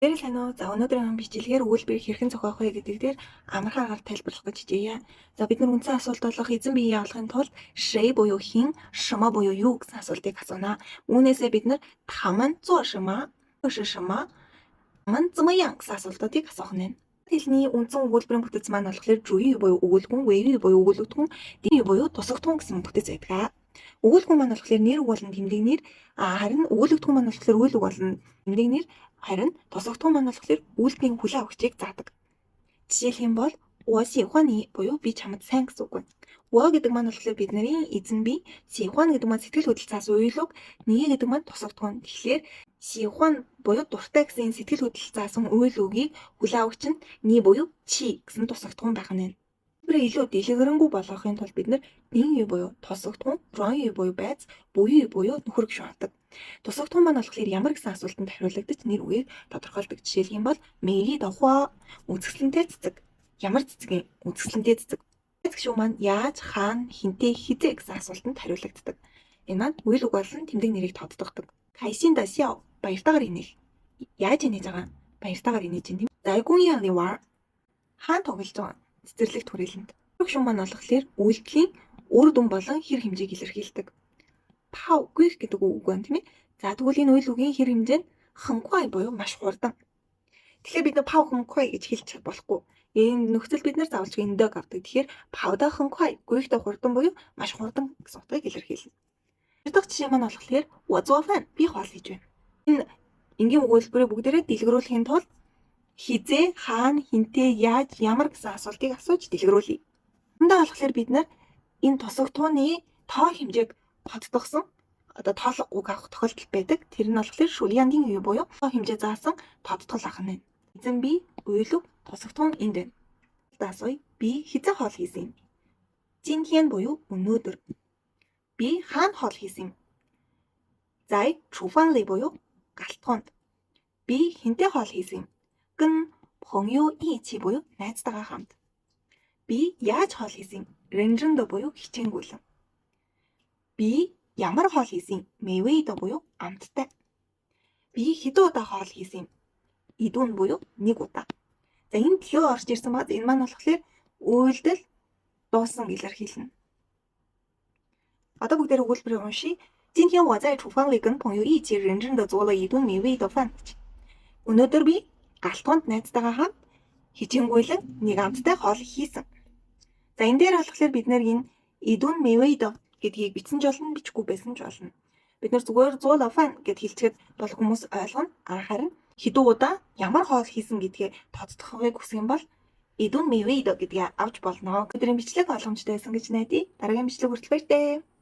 Тэр л ano за өнөөдрийн бичлэгээр өгүүлбэрийг хэрхэн зохиох вэ гэдэг дээр амархан аргаар тайлбарлах гэж хичээе. За бид нар үндсэн асуулт болох эзэн биеийг олохын тулд шэй буюу хин, шма буюу юу гэсэн асуултыг асууна. Үүнээсээ бид нар таман зуо шма, шма, таман змаян гэсэн асуултуудыг асуух нь. Хэлний үндсэн өгүүлбэрийн бүтэц маань болохоор жуи буюу өгүүлгүн, вэви буюу өгүүлэгдэхүүн, ди буюу тусагдхүүн гэсэн бүтэц байдаг. Өгүүлгүн маань болохоор нэр үг болон тэмдэг нэр, харин өгүүлэгдэхүүн маань болохоор үйл үг болон тэмдэг нэр, харин тусагдхүүн маань болохоор үйлдэлийн хүлээн авахчийг заадаг. Жишээлх юм бол уа сихуаны буюу би чамд сайн гэсэн үг байна. Уа гэдэг маань болохоор бидний эзэн бие, сихуан гэдэг маань сэтгэл хөдлөл цаас уйлог, нэг гэдэг маань тусагдхүүн. Тэгэхээр сихуан буюу дуртай гэсэн сэтгэл хөдлөл заасан үйл үгийг хүлээн авахч нь ни буюу чи гэсэн тусагдхүүн байх нь. Тэрийг илүү дэлгэрэнгүй болгохын тулд бид нар дин ю буюу тусагдхүүн, рон ю буюу байц, буй ю буюу нөхөр гэж шаарддаг. Тусагдхүүн маань болохоор ямар гэсэн асуултанд хариулагдаж нэр үгийг тодорхойлдог. Жишээлх юм бол мэри дохва үзэсгэлэнтэй цэцэг. Ямар цэцгийн үзэсгэлэнтэй цэцэг. Цэцэг шүү маань яаж, хаана, хинтээ, хизээ гэсэн асуултанд хариулагддаг. Энэ маань үйл үг болон тэмдэг нэрийг тодтогдог. Кайсин да сяо баяртайгаар инээх. Яаж инээж байгаа? Баяртайгаар инээж юм тийм. Зайгүн яны вар хаан тоглож байгаа. Цэцэрлэгт хүрээлэнд. Шүү маань болохоор үйлдэлийн үр дүн болон хэр хэмжээг илэрхийлдэг. Пау гүйх гэдэг үг байна тийм ээ. За тэгвэл энэ үйл үгийн хэр хэмжээ нь ханхуай буюу маш хурдан. Тэгэхээр бид нэ пау ханхуай гэж хэлж болохгүй. Энэ нөхцөл бид нар заавалж эндэг авдаг. Тэгэхээр пауда ханхуай гүйхтэй хурдан буюу маш хурдан гэсэн утгыг илэрхийлнэ. Тэр дахь жишээ маань болохоор вазуафан би хоол хийж байна. Энэ энгийн өгүүлбэрийг бүгдээрээ дэлгэрүүлэхийн тулд хизээ, хаана, хинтээ, яаж, ямар гэсэн асуултыг асууж дэлгэрүүлье. Үүндээ болохоор бид нар энэ тусагдхууны тоо хэмжээг тодтогсон тоолох үг авах тохиолдол байдаг. Тэр нь болохоор шүльянгийн үе буюу тоо хэмжээ заасан тодтгол ах нь. Эзэн би уйлог тусагдхуун энд байна. Асууя. Би хизээ хоол хийсэн юм? Жинхэнэ буюу өнөөдөр. Би хаана хоол хийсэн юм? Зай чуфанли буюу галтгоонд. Би хинтээ хоол хийсэн юм? Гэн пхонгё ичи буюу найзтайгаа хамт. Би яаж хоол хийсэн? Ренжэндо буюу хичээнгүйлэн. Би ямар хоол хийсэн? Мэвэйдо буюу амттай. Би хэдэн удаа хоол хийсэн? Идүүн буюу нэг удаа. За энэ төлөө орж ирсэн баад энэ маань болохоор үйлдэл дуусан илэрхийлнэ. Одоо бүгдээр өгүүлбэрийг уншия. 今天我在厨房里跟朋友一起认真的做了一顿美味的饭。Өнөөдөр би галтгоонд найзтайгаа хамт хичээнгүйлэн нэг амттай хоол хийсэн. За энэ дээр болохоор бид нэр энэ идүүн мэвэйдо гэдгийг бичсэн ч болно, бичихгүй байсан ч болно. Бид нар зүгээр 100 фан гэд хэлчихэд бол хүмүүс ойлгоно. Харин хэдэн удаа ямар хоол хийсэн гэдгээ тодтохыг хүсэх юм бол идүүн мэвэйдо гэдгийг авч болно. Өдрийн бичлэг ойлгомжтой байсан гэж найдаа. Дараагийн бичлэг хүртэл баяртай.